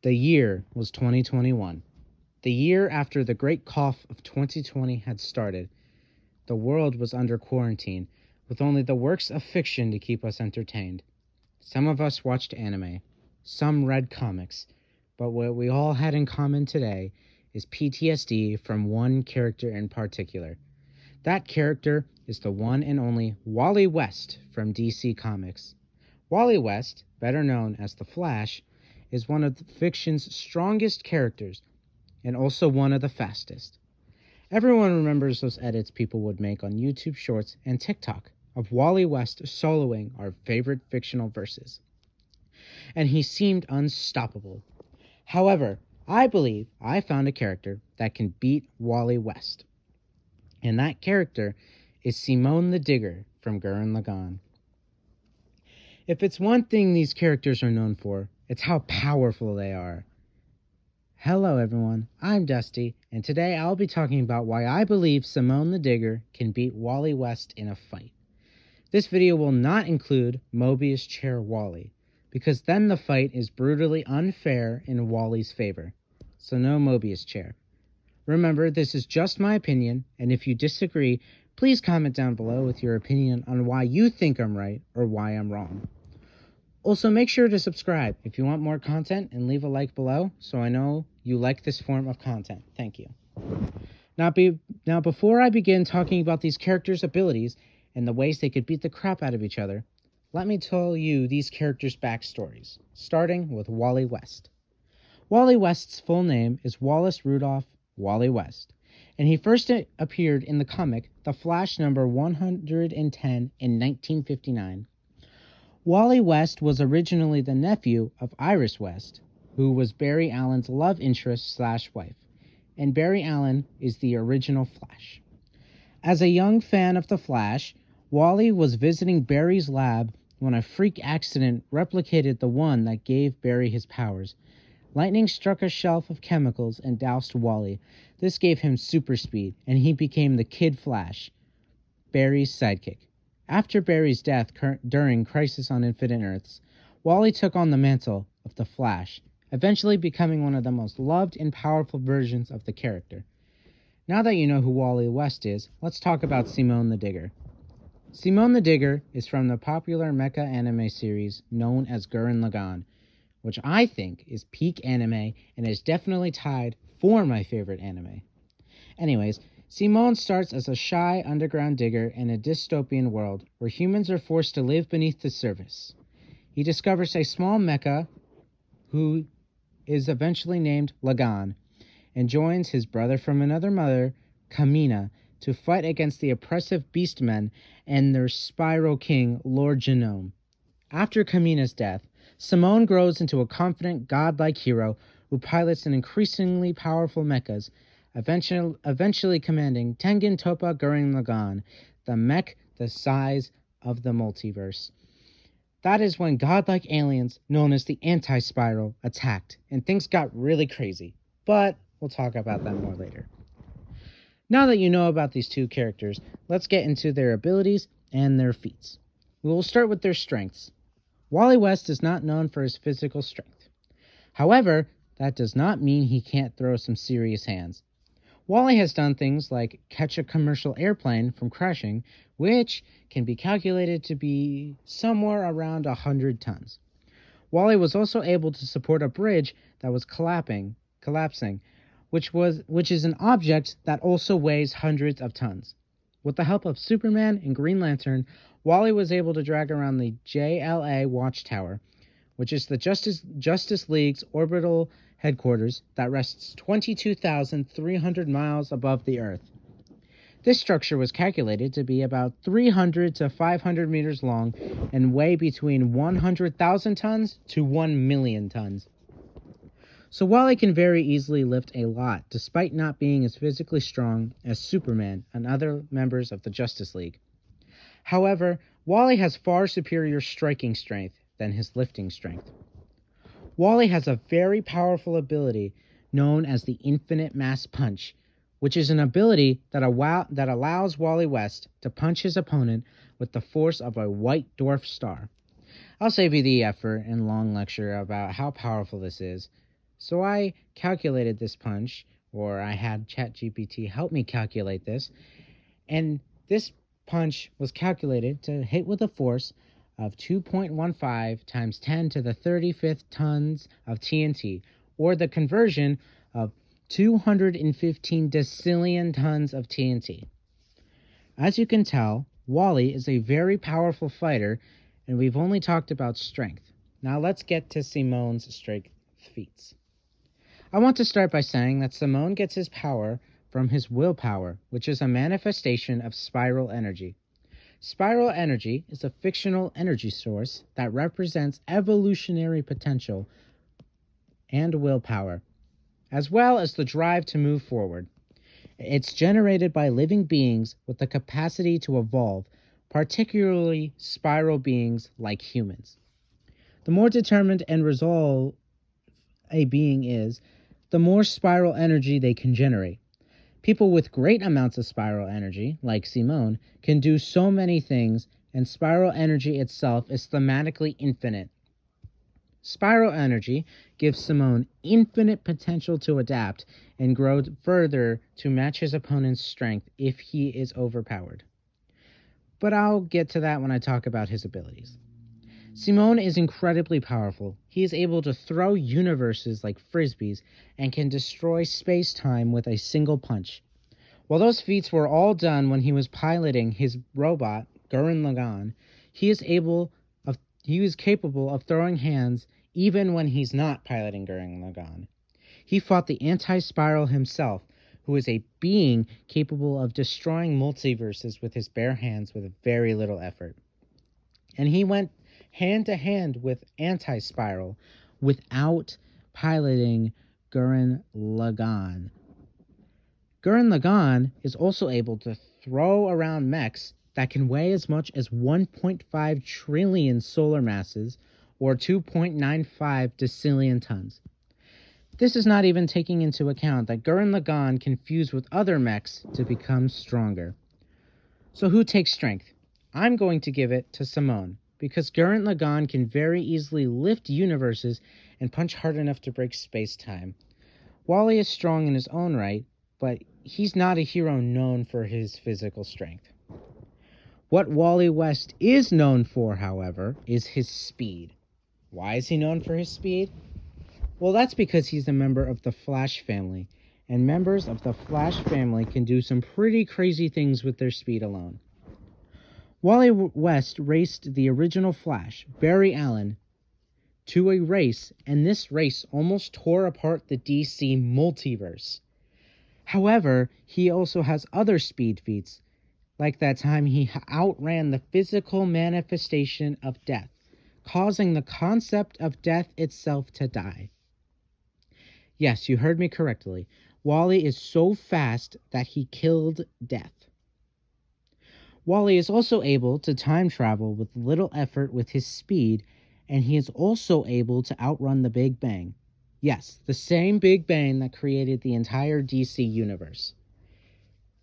The year was 2021. The year after the great cough of 2020 had started. The world was under quarantine, with only the works of fiction to keep us entertained. Some of us watched anime, some read comics, but what we all had in common today is PTSD from one character in particular. That character is the one and only Wally West from DC Comics. Wally West, better known as The Flash, is one of fiction's strongest characters and also one of the fastest. Everyone remembers those edits people would make on YouTube Shorts and TikTok of Wally West soloing our favorite fictional verses. And he seemed unstoppable. However, I believe I found a character that can beat Wally West. And that character is Simone the Digger from Gurren Lagann. If it's one thing these characters are known for, it's how powerful they are. Hello everyone, I'm Dusty, and today I'll be talking about why I believe Simone the Digger can beat Wally West in a fight. This video will not include Mobius Chair Wally, because then the fight is brutally unfair in Wally's favor. So no Mobius Chair. Remember, this is just my opinion, and if you disagree, please comment down below with your opinion on why you think I'm right or why I'm wrong. Also, make sure to subscribe if you want more content and leave a like below so I know you like this form of content. Thank you. Now, before I begin talking about these characters' abilities and the ways they could beat the crap out of each other, let me tell you these characters' backstories, starting with Wally West. Wally West's full name is Wallace Rudolph Wally West, and he first appeared in the comic The Flash number 110 in 1959. Wally West was originally the nephew of Iris West, who was Barry Allen's love interest / wife, and Barry Allen is the original Flash. As a young fan of The Flash, Wally was visiting Barry's lab when a freak accident replicated the one that gave Barry his powers. Lightning struck a shelf of chemicals and doused Wally. This gave him super speed, and he became the Kid Flash, Barry's sidekick. After Barry's death during Crisis on Infinite Earths, Wally took on the mantle of the Flash, eventually becoming one of the most loved and powerful versions of the character. Now that you know who Wally West is, let's talk about Simone the Digger. Simone the Digger is from the popular mecha anime series known as Gurren Lagann, which I think is peak anime and is definitely tied for my favorite anime. Anyways, Simone starts as a shy underground digger in a dystopian world where humans are forced to live beneath the surface. He discovers a small mecha who is eventually named Lagann and joins his brother from another mother, Kamina, to fight against the oppressive beastmen and their Spiral King, Lord Genome. After Kamina's death, Simone grows into a confident, godlike hero who pilots an increasingly powerful mechas, eventually commanding Tengen Toppa Gurren Lagann, the mech the size of the multiverse. That is when godlike aliens, known as the Anti-Spiral, attacked, and things got really crazy. But we'll talk about that more later. Now that you know about these two characters, let's get into their abilities and their feats. We will start with their strengths. Wally West is not known for his physical strength. However, that does not mean he can't throw some serious hands. Wally has done things like catch a commercial airplane from crashing, which can be calculated to be somewhere around 100 tons. Wally was also able to support a bridge that was collapsing, which is an object that also weighs hundreds of tons. With the help of Superman and Green Lantern, Wally was able to drag around the JLA Watchtower, which is the Justice League's orbital headquarters that rests 22,300 miles above the Earth. This structure was calculated to be about 300 to 500 meters long and weigh between 100,000 tons to 1 million tons. So Wally can very easily lift a lot, despite not being as physically strong as Superman and other members of the Justice League. However, Wally has far superior striking strength than his lifting strength. Wally has a very powerful ability known as the Infinite Mass Punch, which is an ability that allows Wally West to punch his opponent with the force of a white dwarf star. I'll save you the effort and long lecture about how powerful this is, So I calculated this punch, or I had ChatGPT help me calculate this, and this punch was calculated to hit with a force of 2.15 times 10 to the 35th tons of TNT, or the conversion of 215 decillion tons of TNT. As you can tell, Wally is a very powerful fighter, and we've only talked about strength. Now let's get to Simon's strength feats. I want to start by saying that Simone gets his power from his willpower, which is a manifestation of spiral energy. Spiral energy is a fictional energy source that represents evolutionary potential and willpower, as well as the drive to move forward. It's generated by living beings with the capacity to evolve, particularly spiral beings like humans. The more determined and resolved a being is, the more spiral energy they can generate. People with great amounts of spiral energy, like Simone, can do so many things, and spiral energy itself is thematically infinite. Spiral energy gives Simone infinite potential to adapt and grow further to match his opponent's strength if he is overpowered. But I'll get to that when I talk about his abilities. Simone is incredibly powerful. He is able to throw universes like frisbees and can destroy space-time with a single punch. While those feats were all done when he was piloting his robot, Gurren Lagann, he is capable of throwing hands even when he's not piloting Gurren Lagann. He fought the Anti-Spiral himself, who is a being capable of destroying multiverses with his bare hands with very little effort. And he went hand-to-hand with Anti-Spiral without piloting Gurren Lagann. Gurren Lagann is also able to throw around mechs that can weigh as much as 1.5 trillion solar masses, or 2.95 decillion tons. This is not even taking into account that Gurren Lagann can fuse with other mechs to become stronger. So who takes strength? I'm going to give it to Simone, because Gurren Lagann can very easily lift universes and punch hard enough to break space-time. Wally is strong in his own right, but he's not a hero known for his physical strength. What Wally West is known for, however, is his speed. Why is he known for his speed? Well, that's because he's a member of the Flash family, and members of the Flash family can do some pretty crazy things with their speed alone. Wally West raced the original Flash, Barry Allen, to a race, and this race almost tore apart the DC multiverse. However, he also has other speed feats, like that time he outran the physical manifestation of death, causing the concept of death itself to die. Yes, you heard me correctly. Wally is so fast that he killed death. Wally is also able to time travel with little effort with his speed, and he is also able to outrun the Big Bang. Yes, the same Big Bang that created the entire DC universe.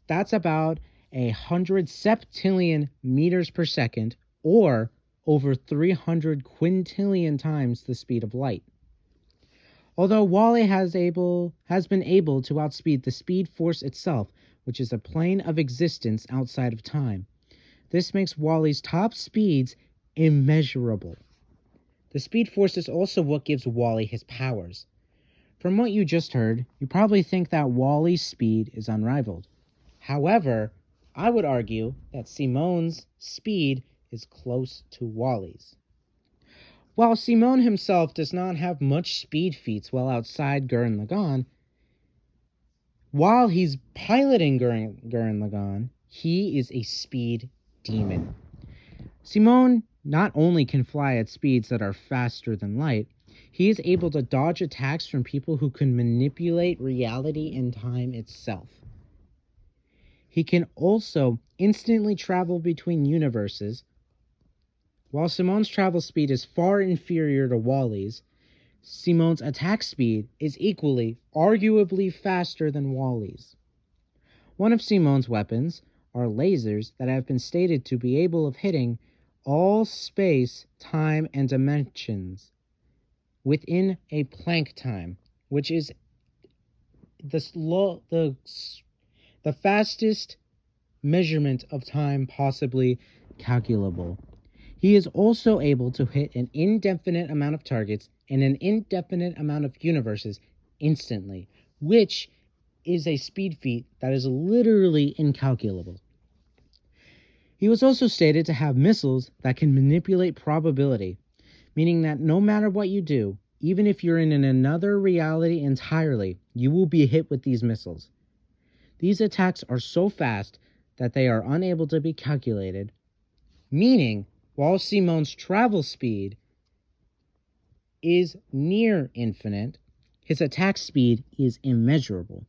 That's about 100 septillion meters per second, or over 300 quintillion times the speed of light. Although Wally has been able to outspeed the speed force itself, which is a plane of existence outside of time. This makes Wally's top speeds immeasurable. The speed force is also what gives Wally his powers. From what you just heard, you probably think that Wally's speed is unrivaled. However, I would argue that Simone's speed is close to Wally's. While Simone himself does not have much speed feats while outside Gurren Lagann, while he's piloting Gurren Lagann, he is a speed demon. Simone not only can fly at speeds that are faster than light, he is able to dodge attacks from people who can manipulate reality and time itself. He can also instantly travel between universes. While Simone's travel speed is far inferior to Wally's, Simone's attack speed is equally, arguably faster than Wally's. One of Simone's weapons are lasers that have been stated to be able of hitting all space, time, and dimensions within a Planck time, which is the fastest measurement of time possibly calculable. He is also able to hit an indefinite amount of targets in an indefinite amount of universes instantly, which is a speed feat that is literally incalculable. He was also stated to have missiles that can manipulate probability, meaning that no matter what you do, even if you're in another reality entirely, you will be hit with these missiles. These attacks are so fast that they are unable to be calculated, meaning while Simon's travel speed is near infinite, his attack speed is immeasurable.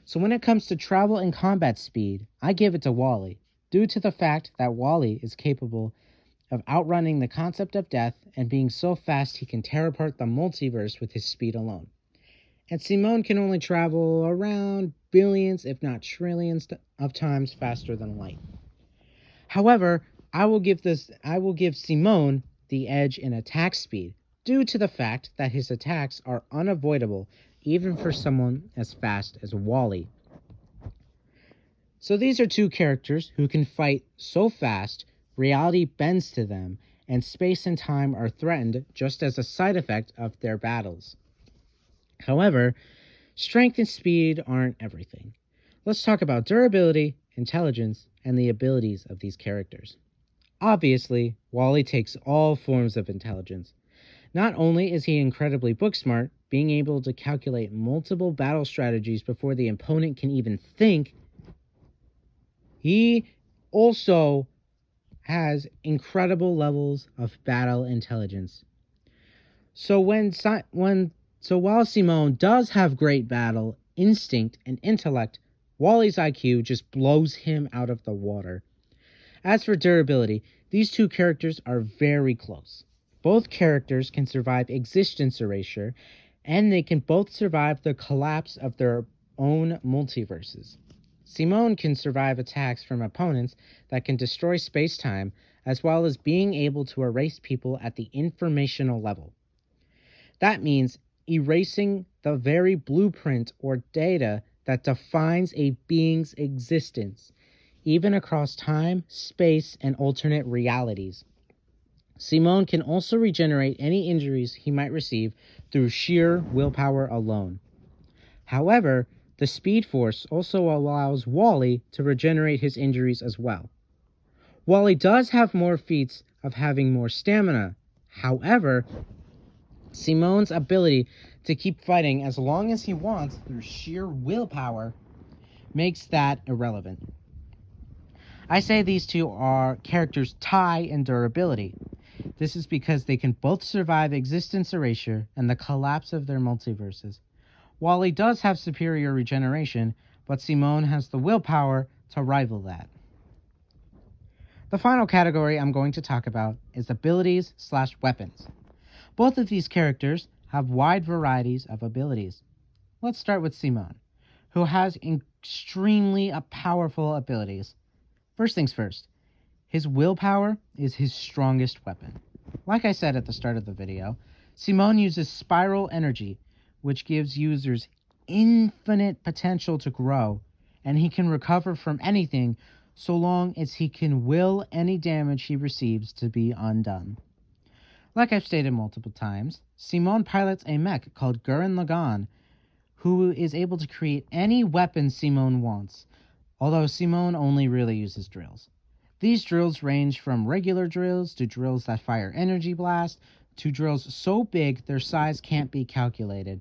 So when it comes to travel and combat speed, I give it to Wally, due to the fact that Wally is capable of outrunning the concept of death and being so fast he can tear apart the multiverse with his speed alone. And Simone can only travel around billions, if not trillions of times faster than light. However, I will give Simone the edge in attack speed, due to the fact that his attacks are unavoidable even for someone as fast as Wally. So these are two characters who can fight so fast, reality bends to them, and space and time are threatened just as a side effect of their battles. However, strength and speed aren't everything. Let's talk about durability, intelligence, and the abilities of these characters. Obviously, Wally takes all forms of intelligence. Not only is he incredibly book smart, being able to calculate multiple battle strategies before the opponent can even think, he also has incredible levels of battle intelligence. So while Simone does have great battle instinct and intellect, Wally's IQ just blows him out of the water. As for durability, these two characters are very close. Both characters can survive existence erasure, and they can both survive the collapse of their own multiverses. Simone can survive attacks from opponents that can destroy space-time, as well as being able to erase people at the informational level. That means erasing the very blueprint or data that defines a being's existence, even across time, space, and alternate realities. Simone can also regenerate any injuries he might receive through sheer willpower alone. However, the Speed Force also allows Wally to regenerate his injuries as well. Wally does have more feats of having more stamina. However, Simone's ability to keep fighting as long as he wants through sheer willpower makes that irrelevant. I say these two are characters tie in durability. This is because they can both survive existence erasure and the collapse of their multiverses. Wally does have superior regeneration, but Simone has the willpower to rival that. The final category I'm going to talk about is abilities/weapons. Both of these characters have wide varieties of abilities. Let's start with Simone, who has extremely powerful abilities. First things first, his willpower is his strongest weapon. Like I said at the start of the video, Simone uses spiral energy, which gives users infinite potential to grow, and he can recover from anything so long as he can will any damage he receives to be undone. Like I've stated multiple times, Simone pilots a mech called Gurren Lagann, who is able to create any weapon Simone wants, although Simone only really uses drills. These drills range from regular drills to drills that fire energy blast to drills so big their size can't be calculated.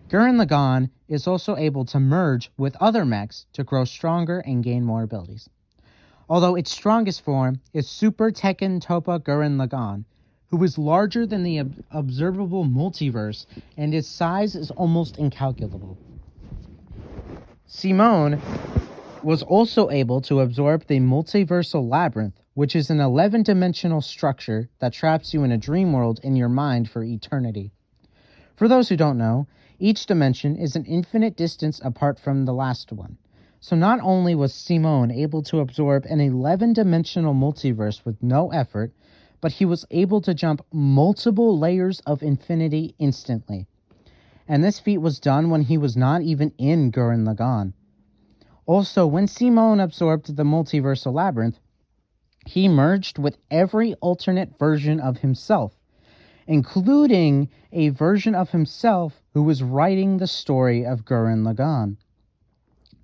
Gurren Lagann is also able to merge with other mechs to grow stronger and gain more abilities. Although its strongest form is Super Tekken Toppa Gurren Lagann, who is larger than the observable multiverse, and his size is almost incalculable. Simone was also able to absorb the multiversal labyrinth, which is an 11-dimensional structure that traps you in a dream world in your mind for eternity. For those who don't know, each dimension is an infinite distance apart from the last one. So not only was Simone able to absorb an 11-dimensional multiverse with no effort, but he was able to jump multiple layers of infinity instantly. and this feat was done when he was not even in Gurren Lagann. Also, when Simone absorbed the multiversal labyrinth, he merged with every alternate version of himself, including a version of himself who was writing the story of Gurren Lagann.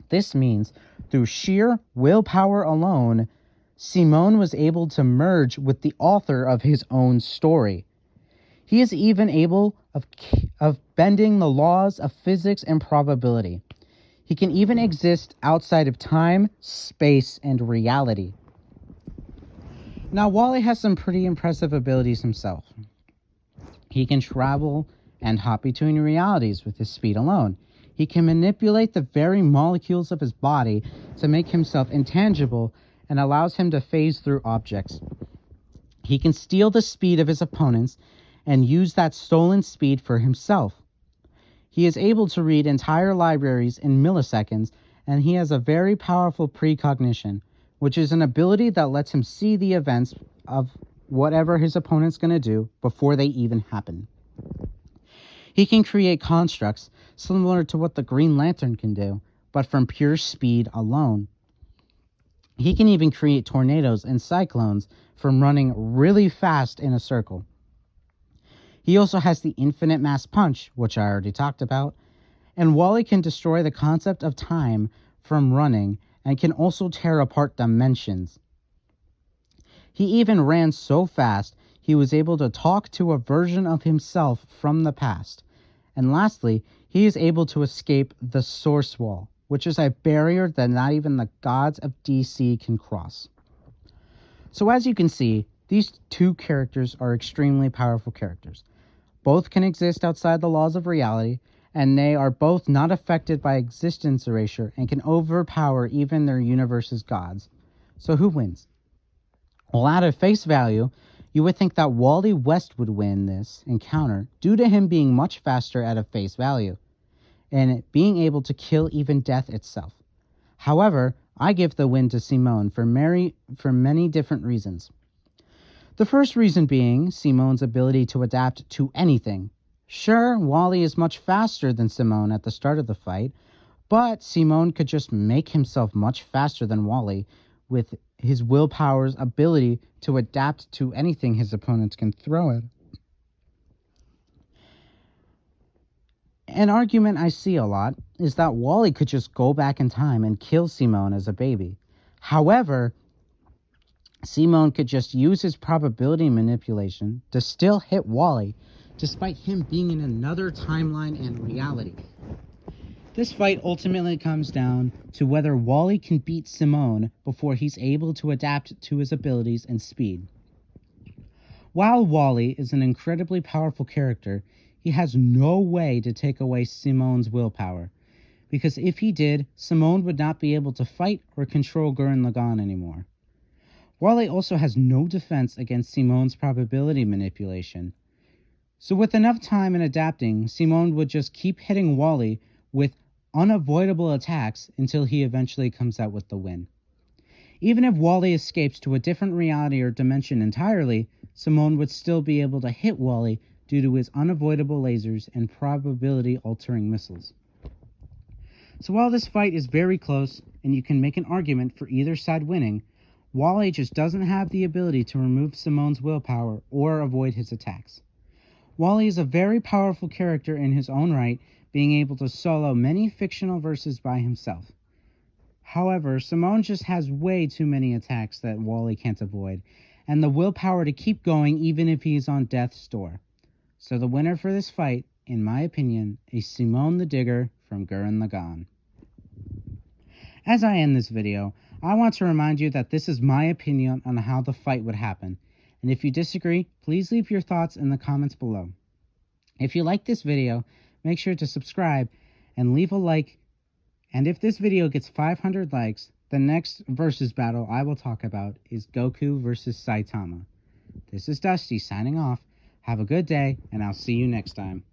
This means, through sheer willpower alone, Simone was able to merge with the author of his own story. He is even able of bending the laws of physics and probability. He can even exist outside of time, space, and reality. Now, Wally has some pretty impressive abilities himself. He can travel and hop between realities with his speed alone. He can manipulate the very molecules of his body to make himself intangible and allows him to phase through objects. He can steal the speed of his opponents and use that stolen speed for himself. He is able to read entire libraries in milliseconds, and he has a very powerful precognition, which is an ability that lets him see the events of whatever his opponent's going to do before they even happen. He can create constructs similar to what the Green Lantern can do, but from pure speed alone. He can even create tornadoes and cyclones from running really fast in a circle. He also has the infinite mass punch, which I already talked about, and Wally can destroy the concept of time from running and can also tear apart dimensions. He even ran so fast he was able to talk to a version of himself from the past. And lastly, he is able to escape the Source Wall, which is a barrier that not even the gods of DC can cross. So as you can see, these two characters are extremely powerful characters. Both can exist outside the laws of reality, and they are both not affected by existence erasure and can overpower even their universe's gods. So who wins? Well, at face value, you would think that Wally West would win this encounter due to him being much faster at face value and being able to kill even death itself. However, I give the win to Simone for many different reasons. The first reason being Simone's ability to adapt to anything. Sure, Wally is much faster than Simone at the start of the fight, but Simone could just make himself much faster than Wally with his willpower's ability to adapt to anything his opponents can throw at. An argument I see a lot is that Wally could just go back in time and kill Simone as a baby. However, Simone could just use his probability manipulation to still hit Wally, despite him being in another timeline and reality. This fight ultimately comes down to whether Wally can beat Simone before he's able to adapt to his abilities and speed. While Wally is an incredibly powerful character, he has no way to take away Simone's willpower, because if he did, Simone would not be able to fight or control Gurren Lagann anymore. Wally also has no defense against Simone's probability manipulation. So with enough time and adapting, Simone would just keep hitting Wally with unavoidable attacks until he eventually comes out with the win. Even if Wally escapes to a different reality or dimension entirely, Simone would still be able to hit Wally due to his unavoidable lasers and probability-altering missiles. So while this fight is very close, and you can make an argument for either side winning, Wally just doesn't have the ability to remove Simone's willpower or avoid his attacks. Wally is a very powerful character in his own right, being able to solo many fictional verses by himself. However, Simone just has way too many attacks that Wally can't avoid, and the willpower to keep going even if he's on death's door. So the winner for this fight, in my opinion, is Simone the Digger from Gurren Lagann. As I end this video, I want to remind you that this is my opinion on how the fight would happen, and if you disagree, please leave your thoughts in the comments below. If you like this video, make sure to subscribe and leave a like, and if this video gets 500 likes, the next versus battle I will talk about is Goku versus Saitama. This is Dusty signing off. Have a good day, and I'll see you next time.